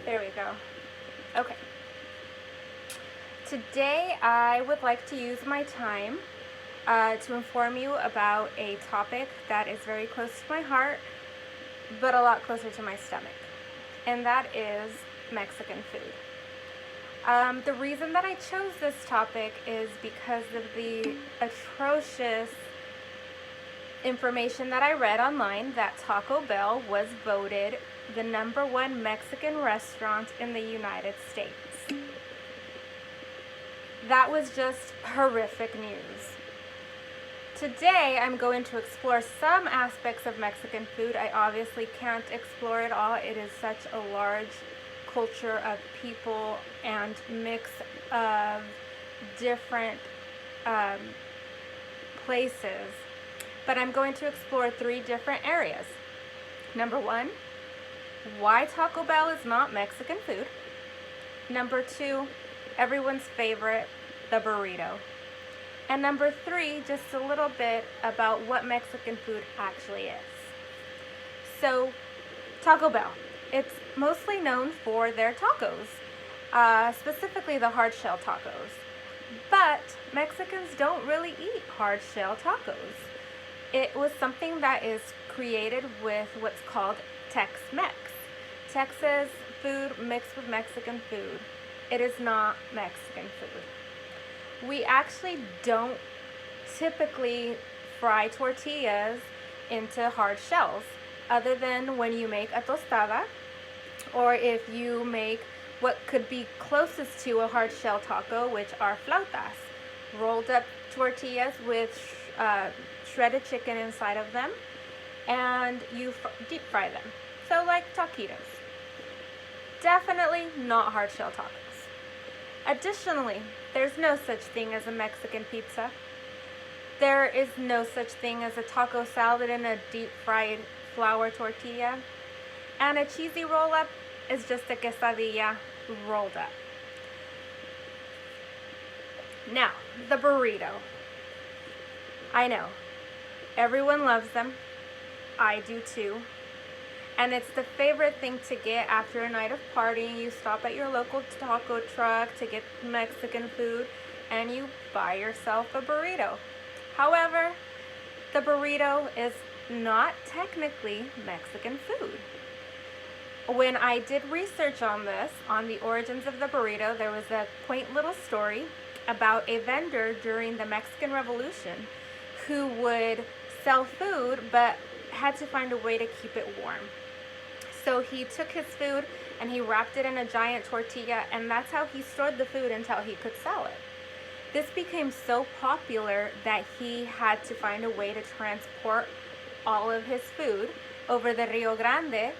There we go. Okay. Today I would like to use my time to inform you about a topic that is very close to my heart, but a lot closer to my stomach, and that is Mexican food. The reason that I chose this topic is because of the atrocious information that I read online that Taco Bell was voted the #1 Mexican restaurant in the United States. That was just horrific news. Today I'm going to explore some aspects of Mexican food. I obviously can't explore it all. It is such a large culture of people and mix of different places. But I'm going to explore 3 different areas. Number 1, why Taco Bell is not Mexican food. Number 2, everyone's favorite, the burrito. And number 3, just a little bit about what Mexican food actually is. So, Taco Bell. It's mostly known for their tacos, specifically the hard shell tacos. But Mexicans don't really eat hard shell tacos. It was something that is created with what's called Tex-Mex. Texas food mixed with Mexican food. It is not Mexican food. We actually don't typically fry tortillas into hard shells, other than when you make a tostada, or if you make what could be closest to a hard shell taco, which are flautas, rolled up tortillas with shredded chicken inside of them, and you deep fry them. So like taquitos. Definitely not hard shell tacos. Additionally, there's no such thing as a Mexican pizza. There is no such thing as a taco salad in a deep fried flour tortilla. And a cheesy roll up is just a quesadilla rolled up. Now, the burrito. I know, everyone loves them. I do too. And it's the favorite thing to get after a night of partying. You stop at your local taco truck to get Mexican food and you buy yourself a burrito. However, the burrito is not technically Mexican food. When I did research on this, on the origins of the burrito, there was a quaint little story about a vendor during the Mexican Revolution who would sell food but had to find a way to keep it warm. So he took his food and he wrapped it in a giant tortilla, and that's how he stored the food until he could sell it. This became so popular that he had to find a way to transport all of his food over the Rio Grande.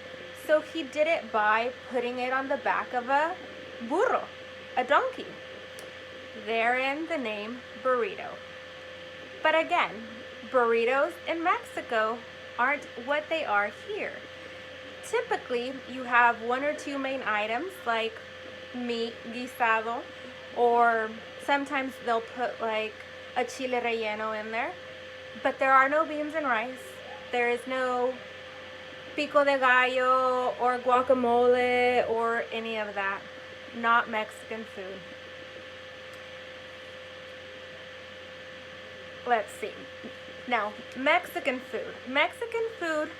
So he did it by putting it on the back of a burro, a donkey. Therein the name burrito. But again, burritos in Mexico aren't what they are here. Typically, you have 1 or 2 main items like meat, guisado, or sometimes they'll put like a chile relleno in there. But there are no beans and rice. There is no pico de gallo or guacamole or any of that. Not Mexican food. Let's see. Now, Mexican food. Mexican food,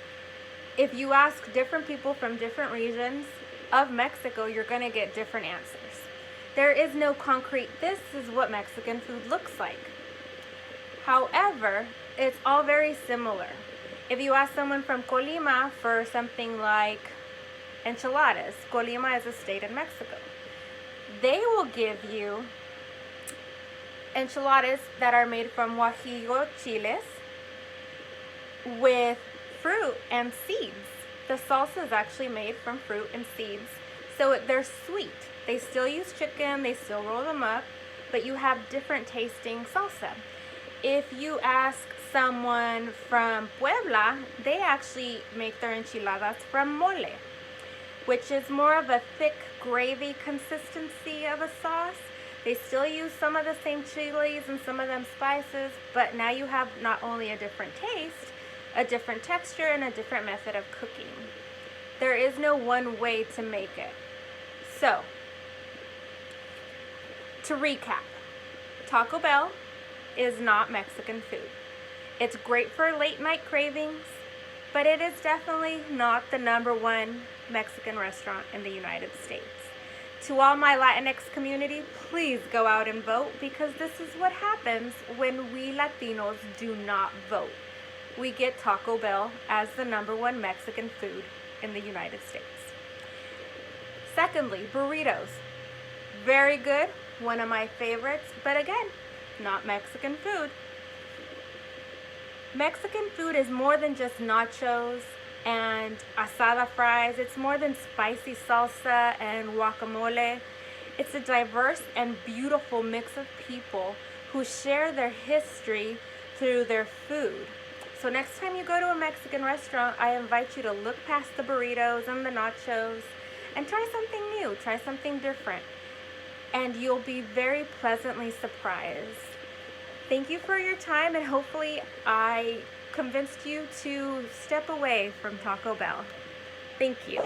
if you ask different people from different regions of Mexico, you're going to get different answers. There is no concrete, this is what Mexican food looks like. However, it's all very similar. If you ask someone from Colima for something like enchiladas, Colima is a state in Mexico, they will give you enchiladas that are made from guajillo chiles with fruit and seeds. The salsa is actually made from fruit and seeds, so they're sweet. They still use chicken, they still roll them up, but you have different tasting salsa. If you ask someone from Puebla, they actually make their enchiladas from mole, which is more of a thick gravy consistency of a sauce. They still use some of the same chilies and some of them spices, but now you have not only a different taste, a different texture, and a different method of cooking. There is no one way to make it. So, to recap, Taco Bell is not Mexican food. It's great for late night cravings, but it is definitely not the #1 Mexican restaurant in the United States. To all my Latinx community, please go out and vote, because this is what happens when we Latinos do not vote. We get Taco Bell as the #1 Mexican food in the United States. Secondly, burritos. Very good, one of my favorites, but again, not Mexican food. Mexican food is more than just nachos and asada fries. It's more than spicy salsa and guacamole. It's a diverse and beautiful mix of people who share their history through their food. So next time you go to a Mexican restaurant, I invite you to look past the burritos and the nachos and try something new, try something different, and you'll be very pleasantly surprised. Thank you for your time, and hopefully I convinced you to step away from Taco Bell. Thank you.